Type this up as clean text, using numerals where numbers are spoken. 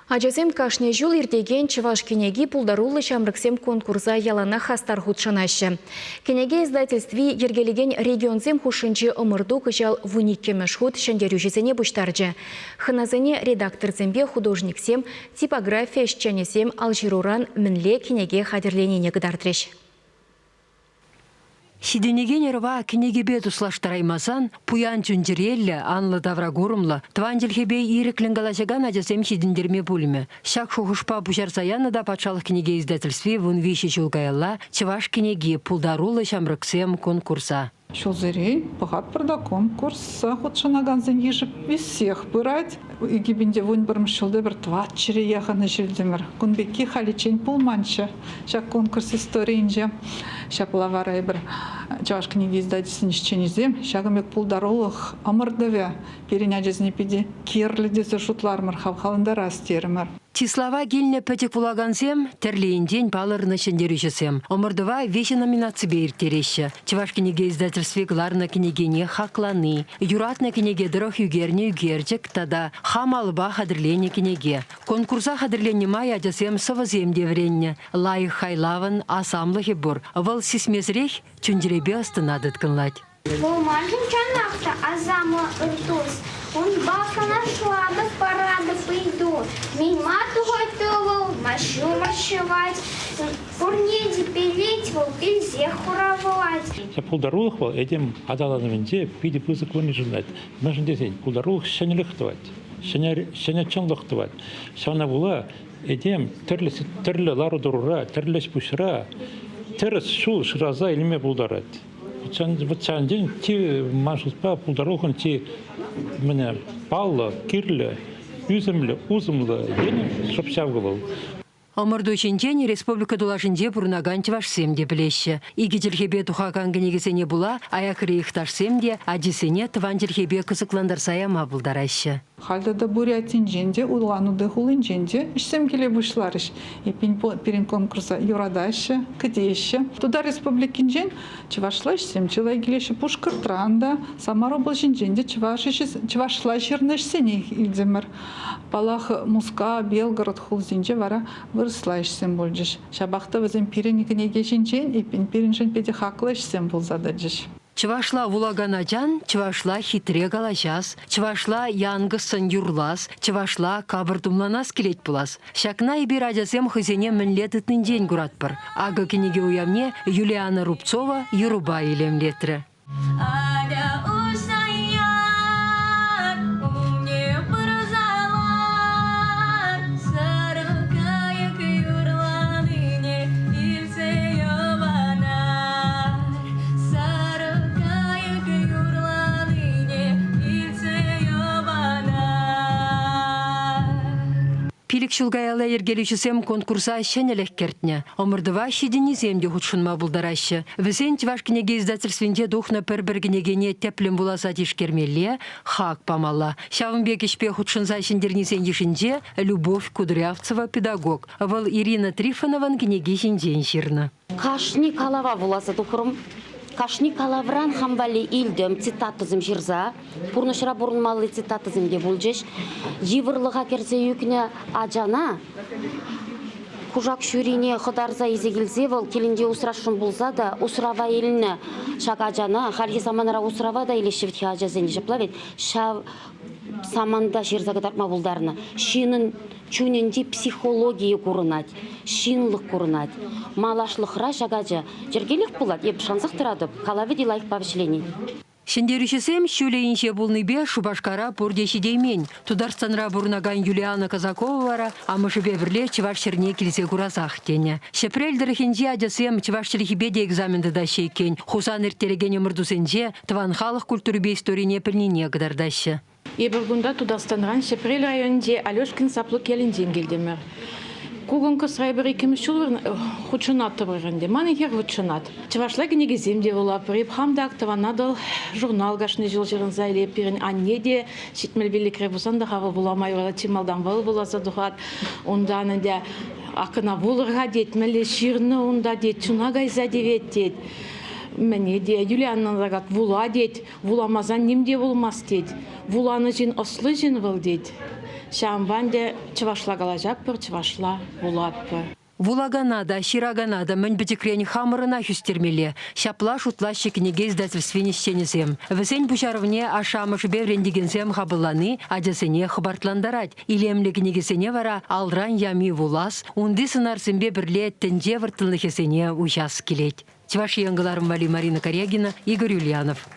Ачасем кашне жул иртеген чываш кенеги пулдарулы шамрыксем конкурса ялана хастар худшанашы. Кенеге издательстви ергелеген регионзем хушынчы ымырду кыжал вуникке мәшхуд шендерюжесене буштаржы. Хыназыне редакторзембе художниксем, типография шчанесем алжируран мінле кенеге хадерленене гыдартреш. Сиденеген ерва кенегебе туслаштараймасан, пуян чунжирелле, анлы даврагурумлы, тванжелхебе ирекленгалашаган ажасем сидендерме пульме. Шак шухушпа бушарсаяны да патшалық кенеге издательстве вун виши чулгаялла, чываш кенеге пулдарулы шамрыксем конкурса. Шулзерей, пахат прода конкурс, худшанаган ежіп всех пырать. Егибінде вон бірмшілді бір тватчері яғаны жылдемір. Күнбекке халичен пулманчы. Шак конкурс историйінже. Шаплаварай бір чаваш книги издательствен ішченізем. Шагымек пулдарулық амырдыве. Переняжезіне педе керлі десі шутлармыр, хавхалында растерімір. Тислава гильне пәтек вулагансем, терлейін день палырны шендерюшесем. Омырдыва веші номинации бейіртереші. Чываш кенеге издательстве гларна кенегене хакланы. Юратна кенеге дырох югерне югерчик, тада хамалыба хадырлене кенеге. Конкурса хадырлене май ажасем савазем девренне. Лайық хайлавын асамлығы бұр. Вал сисмезрех чүндеребе астынадыт кынлать. Болмажым чанақта азамы ұртус. Он бакана шладов парадов иду. Мимо готовил, машу маршевать. Пурнеди пилить, волпиль зех хуровать. Я пулдарулых был, этим адаланым инде, пиди пызык вон не жинать. Нашин десень, пулдарулых шаня лыхтывать. Шаня чон лыхтывать. Шана була, этим терлі лару дурура, терліш пушра, терес шул шыраза илме пулдарать. Вот чан день, ти машуспа пулдарухын, ти меня палла, кирлі, үзімлі, узымлы, енім шапшавғы был. Омырду үшінчен республика дулашынде бұрнаган чывашсем де білеші. Игі жерхебе тухаган генегесене була, аяқ рейхташсем де, адисене тыван жерхебе кызыкландарсая мабылдарашы. Хальдада бурятин женде, улануды хулын женде, ішсем келе бұшларыш. Епін перен конкурса юрадашы, кідеші. Туда республикин жен, чывашла ішсем, чылай келеші пушкыртранда, Самара бұл женде чывашла жернешсене илдемір. Палах Муска, Белгород хул зенде вара вырысла ішсем бол жеш. Шабақты візім переникіне кешінчен, епін переншін педе хақлы ішсем бол зада жеш. Чывашла вулаганаджан, чывашла хитре галажас, чывашла янгысын юрлас, чывашла кабырдумланас келет булас. Шакна и бирадязем хызене мінлетітін день гуратпыр. Ага кенеге уямне Юлиана Рубцова Юруба илемлетрі. Пилік шылғаялы ергелішісем конкурса шенелек кертіне. Омырдыва шеденіземде худшынма бұлдарашы. Візен чываш кенеге издательственде духна бір кенегене теплім буласа тишкермелле хак памалла. Шавынбек ішпе худшынса шендернесен ешінде Любовь Кудрявцева педагог. Вал Ирина Трифонован кенеге шенден ширны. Кашни калава буласа тухрым. Кашни калавран хамвали илдем цитатызым жирза. Пурнышыра бурнмалы цитатызым де булжеш. Живырлыға керсе юкне ажана. Кужак шүрине қыдарза изегілзе вол келінде усрашын булза да усрава еліне шак ажана. Халги саманара усрава да елешевтхе ажазен жеплавет. Шав саманда жирза кадарма булдарына. Шинын чүненде психология курынат, шинлық курынат. Малашлықра жагажы жергелік булат, еп шансық тұрадып, калавы дилайық павшіленен. Шендерішесем шүлейінше бұлныбе Шубашкара бұрдеші деймен. Тударстанра бұрнаган Юлиана Казакова вара, амышыбе бірле чываш шерне келсе күразақ тене. Шепрелдіріхінже ажасем чываш шелихибеде экзаменді да шейкен. Хусан ертереген өмірдусенже тыван халық культурбе историне пілнене қыдардашы. Ебіргунда Тударстанран Шепрел районде Алешкин саплы келінден келдемір. Кугун кысрай бір екіміз шулыр худшынатты біргенде. Маны хер худшынат. Чывашла кенегеземде ола біріп, хамда актыванадыл журнал гашны жыл жырын зайлеп бірін аннеде шетмел белік ребусанда хавы буламай ола тималдан вал буласа дұхат. Ондан да ақына булырға дет, мәлі ширны онда дет, чуна гайза девет дет. Мәне де Юлианнан загат вула дет, вуламазан немде болмас дет. Вуланы жин ослы жин выл дет. Шамбанде чывашла калажак пыр, чывашла булат пыр. Вулаганада, Шираганада, мэнбетекрень хамырына хүстермеле. Шапла шутла шекінеге издательствен ищенезем. Весен бушарвне ашамыш беврендигензем хабыланы, адясене хабартландарать. Илемлегінегесене вара алран ями вулас, унды сынарсембе бірле тенде выртылныхесене ужас келет. Чуваши янгыларым Вали Марина Корягина, Игорь Ульянов.